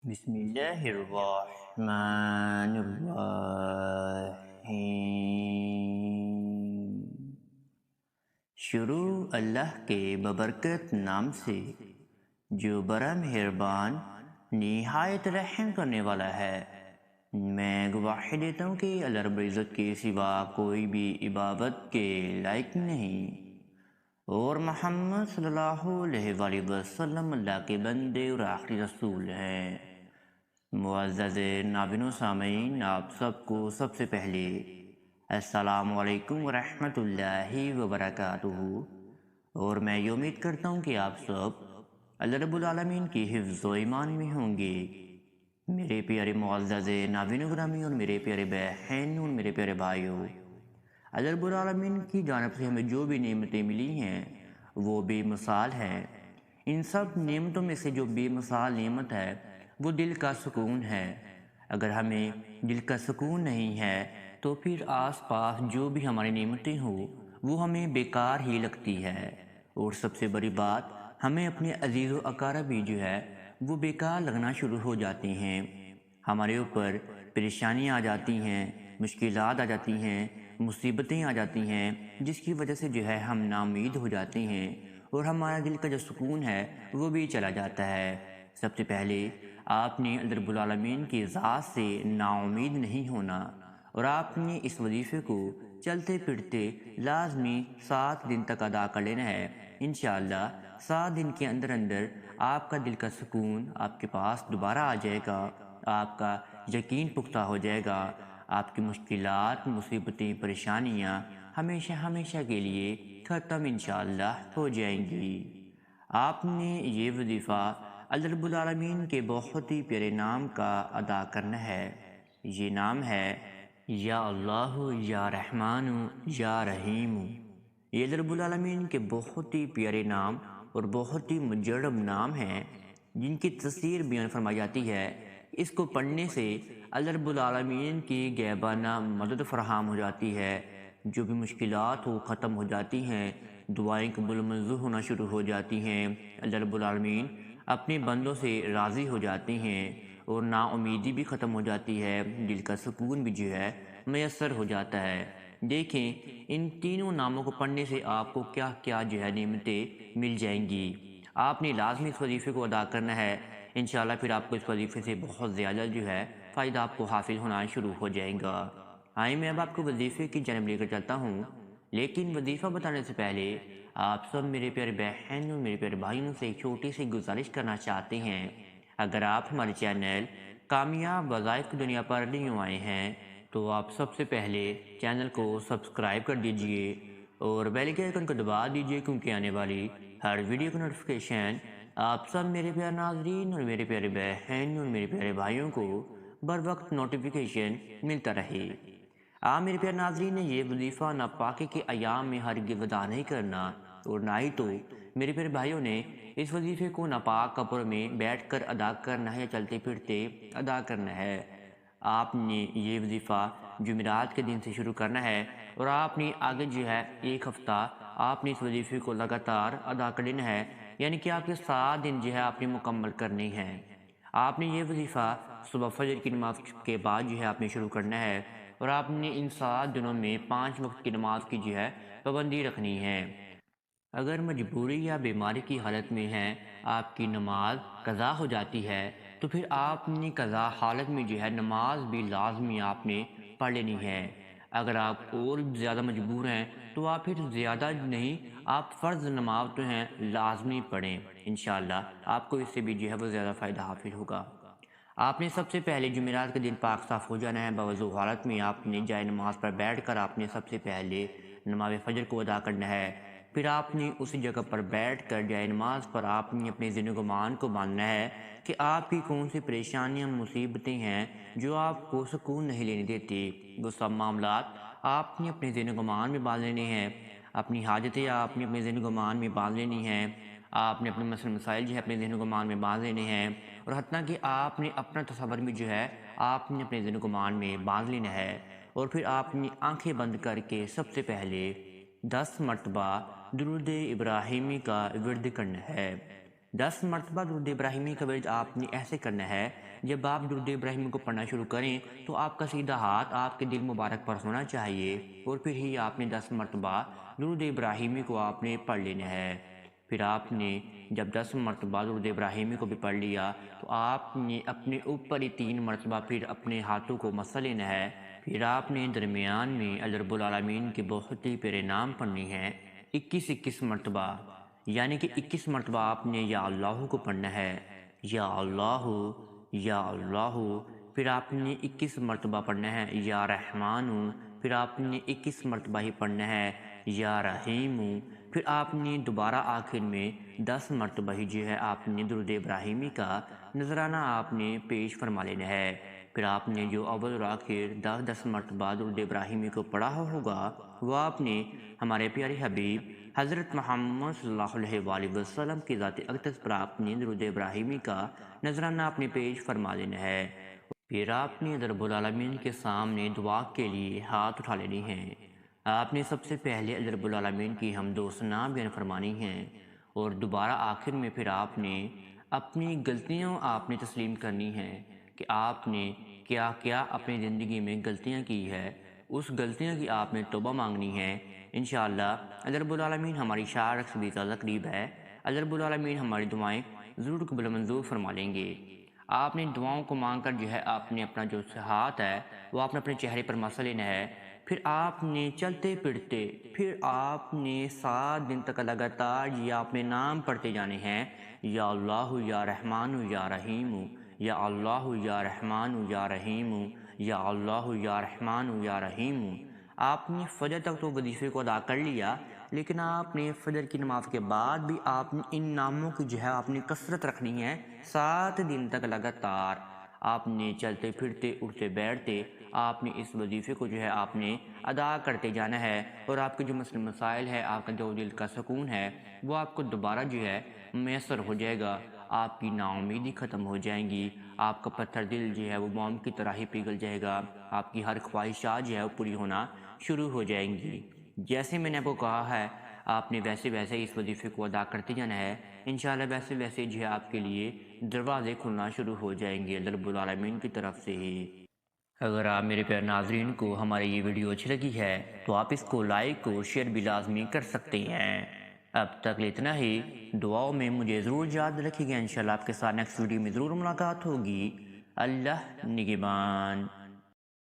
بسم اللہ الرحمن الرحیم۔ شروع اللہ کے ببرکت نام سے جو بڑا مہربان نہایت رحم کرنے والا ہے۔ میں گواہی دیتا ہوں کہ اللہ رب العزت کے سوا کوئی بھی عبادت کے لائق نہیں، اور محمد صلی اللہ علیہ وآلہ وسلم اللہ کے بندے اور آخری رسول ہیں۔ معزز ناظرین و سامعین، آپ سب کو سب سے پہلے السلام علیکم ورحمۃ اللہ وبرکاتہ، اور میں یہ امید کرتا ہوں کہ آپ سب اللہ رب العالمین کی حفظ و ایمان میں ہوں گے۔ میرے پیارے معزز ناظرین گرامی اور میرے پیارے بہن اور میرے پیارے بھائیوں، اللہ رب العالمین کی جانب سے ہمیں جو بھی نعمتیں ملی ہیں وہ بے مثال ہیں۔ ان سب نعمتوں میں سے جو بے مثال نعمت ہے وہ دل کا سکون ہے۔ اگر ہمیں دل کا سکون نہیں ہے تو پھر آس پاس جو بھی ہماری نعمتیں ہوں وہ ہمیں بیکار ہی لگتی ہے، اور سب سے بڑی بات ہمیں اپنے عزیز و اقارب بھی جو ہے وہ بیکار لگنا شروع ہو جاتی ہیں۔ ہمارے اوپر پریشانیاں آ جاتی ہیں، مشکلات آ جاتی ہیں، مصیبتیں آ جاتی ہیں، جس کی وجہ سے جو ہے ہم ناامید ہو جاتے ہیں، اور ہمارا دل کا جو سکون ہے وہ بھی چلا جاتا ہے۔ سب سے پہلے آپ نے اللہ رب العالمین کی ذات سے ناامید نہیں ہونا، اور آپ نے اس وظیفے کو چلتے پھرتے لازمی 7 دن تک ادا کر لینا ہے۔ انشاءاللہ 7 دن کے اندر اندر آپ کا دل کا سکون آپ کے پاس دوبارہ آ جائے گا، آپ کا یقین پختہ ہو جائے گا، آپ کی مشکلات، مصیبتیں، پریشانیاں ہمیشہ ہمیشہ کے لیے ختم انشاءاللہ ہو جائیں گی۔ آپ نے یہ وظیفہ اللہ رب العالمین کے بہت ہی پیارے نام کا ادا کرنا ہے۔ یہ نام ہے یا اللہ، یا رحمان، یا رحیم۔ یہ اللہ رب العالمین کے بہت ہی پیارے نام اور بہت ہی مجرب نام ہیں، جن کی تفسیر بیان فرمائی جاتی ہے۔ اس کو پڑھنے سے اللہ رب العالمین کی غیبانہ مدد فراہم ہو جاتی ہے، جو بھی مشکلات ہو ختم ہو جاتی ہیں، دعائیں قبول منظور ہونا شروع ہو جاتی ہیں، اللہ رب العالمین اپنے بندوں سے راضی ہو جاتے ہیں، اور نا امیدی بھی ختم ہو جاتی ہے، دل کا سکون بھی جو ہے میسر ہو جاتا ہے۔ دیکھیں ان تینوں ناموں کو پڑھنے سے آپ کو کیا کیا جو ہے نعمتیں مل جائیں گی۔ آپ نے لازمی اس وظیفے کو ادا کرنا ہے، انشاءاللہ پھر آپ کو اس وظیفے سے بہت زیادہ جو ہے فائدہ آپ کو حاصل ہونا شروع ہو جائے گا۔ آئیں میں اب آپ کو وظیفے کی جانب لے کر چلتا ہوں، لیکن وظیفہ بتانے سے پہلے آپ سب میرے پیارے بہن اور میرے پیارے بھائیوں سے ایک چھوٹی سی گزارش کرنا چاہتے ہیں۔ اگر آپ ہمارے چینل کامیاب وظائف کی دنیا پر نیو آئے ہیں تو آپ سب سے پہلے چینل کو سبسکرائب کر دیجئے اور بیل کے آئیکن کو دبا دیجئے، کیونکہ آنے والی ہر ویڈیو کا نوٹیفیکیشن آپ سب میرے پیارے ناظرین اور میرے پیارے بہن اور میرے پیارے بھائیوں کو بر وقت نوٹیفیکیشن ملتا رہے۔ آپ میرے پیارے ناظرین نے یہ وظیفہ ناپاکی کے ایام میں ہرگز ادا نہیں کرنا، اور نہ ہی تو میرے پیارے بھائیوں نے اس وظیفے کو ناپاک کپڑوں میں بیٹھ کر ادا کرنا ہے یا چلتے پھرتے ادا کرنا ہے۔ آپ نے یہ وظیفہ جمعرات کے دن سے شروع کرنا ہے، اور آپ نے آگے جو ہے 1 ہفتہ آپ نے اس وظیفے کو لگاتار ادا کر لینا ہے، یعنی کہ آپ کے 7 دن جو ہے آپ نے مکمل کرنے ہیں۔ آپ نے یہ وظیفہ صبح فجر کی نماز کے بعد جو ہے آپ نے شروع کرنا ہے، اور آپ نے ان 7 دنوں میں 5 وقت کی نماز کی جو ہے پابندی رکھنی ہے۔ اگر مجبوری یا بیماری کی حالت میں ہیں، آپ کی نماز قضا ہو جاتی ہے، تو پھر آپ نے قضا حالت میں جو ہے نماز بھی لازمی آپ نے پڑھ لینی ہے۔ اگر آپ اور زیادہ مجبور ہیں تو آپ پھر زیادہ نہیں، آپ فرض نماز تو ہیں لازمی پڑھیں، انشاءاللہ آپ کو اس سے بھی جو ہے وہ زیادہ فائدہ حاصل ہوگا۔ آپ نے سب سے پہلے جمعرات کے دن پاک صاف ہو جانا ہے۔ باوضو حالت میں آپ نے جائے نماز پر بیٹھ کر آپ نے سب سے پہلے نماز فجر کو ادا کرنا ہے۔ پھر آپ نے اسی جگہ پر بیٹھ کر جائے نماز پر آپ نے اپنے ذہن و گمان کو باندھنا ہے کہ آپ کی کون سی پریشانیاں، مصیبتیں ہیں جو آپ کو سکون نہیں لینے دیتی۔ وہ سب معاملات آپ نے اپنے ذہن و گمان میں باندھ لینے ہیں، اپنی حاجتیں آپ نے اپنے ذہن و گمان میں باندھ لینی ہیں، آپ نے اپنے مسائل جو ہے اپنے ذہن و گمان میں باندھ لینے ہیں، اور حتیٰ کہ آپ نے اپنا تصور بھی جو ہے آپ نے اپنے ذہن و گمان میں باندھ لینا ہے۔ اور پھر آپ نے آنکھیں بند کر کے سب سے پہلے 10 مرتبہ درود ابراہیمی کا ورد کرنا ہے۔ 10 مرتبہ درود ابراہیمی کا ورد آپ نے ایسے کرنا ہے جب آپ درود ابراہیمی کو پڑھنا شروع کریں تو آپ کا سیدھا ہاتھ آپ کے دل مبارک پر ہونا چاہیے، اور پھر ہی آپ نے 10 مرتبہ درود ابراہیمی کو آپ نے پڑھ لینا ہے۔ پھر آپ نے جب 10 مرتبہ درود ابراہیمی کو بھی پڑھ لیا تو آپ نے اپنے اوپر ہی 3 مرتبہ پھر اپنے ہاتھوں کو مسح لینا ہے۔ پھر آپ نے درمیان میں اللہ رب العالمین کے بہت ہی پیارے نام پڑھنی ہیں 21 مرتبہ، یعنی کہ 21 مرتبہ آپ نے یا اللہ کو پڑھنا ہے، یا اللہ، یا اللہ۔ پھر آپ نے 21 مرتبہ پڑھنا ہے یا رحمان، پھر آپ نے 21 مرتبہ ہی پڑھنا ہے یا رحیم۔ پھر آپ نے دوبارہ آخر میں 10 مرتبہ ہی جو ہے آپ نے درود ابراہیمی کا نذرانہ آپ نے پیش فرما لینا ہے۔ پھر آپ نے جو اول اور آخر 10 مرتبہ درود ابراہیمی کو پڑھا ہوگا وہ آپ نے ہمارے پیارے حبیب حضرت محمد صلی اللہ علیہ وآلہ وسلم کی ذات اقدس پر آپ نے درود ابراہیمی کا نذرانہ اپنے پیش فرما لینا ہے۔ پھر آپ نے رب العالمین کے سامنے دعا کے لیے ہاتھ اٹھا لینے ہیں۔ آپ نے سب سے پہلے اللہ رب العالمین کی حمد و ثنا بیان فرمانی ہیں، اور دوبارہ آخر میں پھر آپ نے اپنی غلطیاں آپ نے تسلیم کرنی ہیں کہ آپ نے کیا کیا اپنی زندگی میں غلطیاں کی ہے، اس غلطیاں کی آپ نے توبہ مانگنی ہے۔ انشاءاللہ اللہ رب العالمین ہماری شارک سے بھی زیادہ قریب ہے، اللہ رب العالمین ہماری دعائیں ضرور قبول منظور فرما لیں گے۔ آپ نے دعاؤں کو مانگ کر جو ہے آپ نے اپنا جو ہاتھ ہے وہ آپ نے اپنے چہرے پر مسح لینا ہے۔ پھر آپ نے چلتے پھرتے پھر آپ نے 7 دن تک لگاتار یہ اپنے نام پڑھتے جانے ہیں، یا اللہ یا رحمان یا رحیم، یا اللہ یا رحمان یا رحیم، یا اللہ یا رحمان یا رحیم۔ آپ نے فجر تک تو وظیفے کو ادا کر لیا، لیکن آپ نے فجر کی نماز کے بعد بھی آپ نے ان ناموں کی جو ہے آپ نے کثرت رکھنی ہے 7 دن تک لگاتار۔ آپ نے چلتے پھرتے اٹھتے بیٹھتے آپ نے اس وظیفے کو جو ہے آپ نے ادا کرتے جانا ہے، اور آپ کے جو مسئلے مسائل ہے، آپ کا جو دل کا سکون ہے وہ آپ کو دوبارہ جو ہے میسر ہو جائے گا۔ آپ کی نا امیدی ختم ہو جائیں گی، آپ کا پتھر دل جو ہے وہ موم کی طرح ہی پگھل جائے گا، آپ کی ہر خواہشات جو ہے وہ پوری ہونا شروع ہو جائیں گی۔ جیسے میں نے آپ کو کہا ہے آپ نے ویسے ویسے اس وظیفے کو ادا کرتے جانا ہے، انشاءاللہ ویسے ویسے جو ہے آپ کے لیے دروازے کھلنا شروع ہو جائیں گے اللہ رب العالمین کی طرف سے ہی۔ اگر آپ میرے پیارے ناظرین کو ہماری یہ ویڈیو اچھی لگی ہے تو آپ اس کو لائک اور شیئر بھی لازمی کر سکتے ہیں۔ اب تک اتنا ہی، دعاؤں میں مجھے ضرور یاد رکھیے گا، انشاءاللہ آپ کے ساتھ نیکسٹ ویڈیو میں ضرور ملاقات ہوگی۔ اللہ نگہبان۔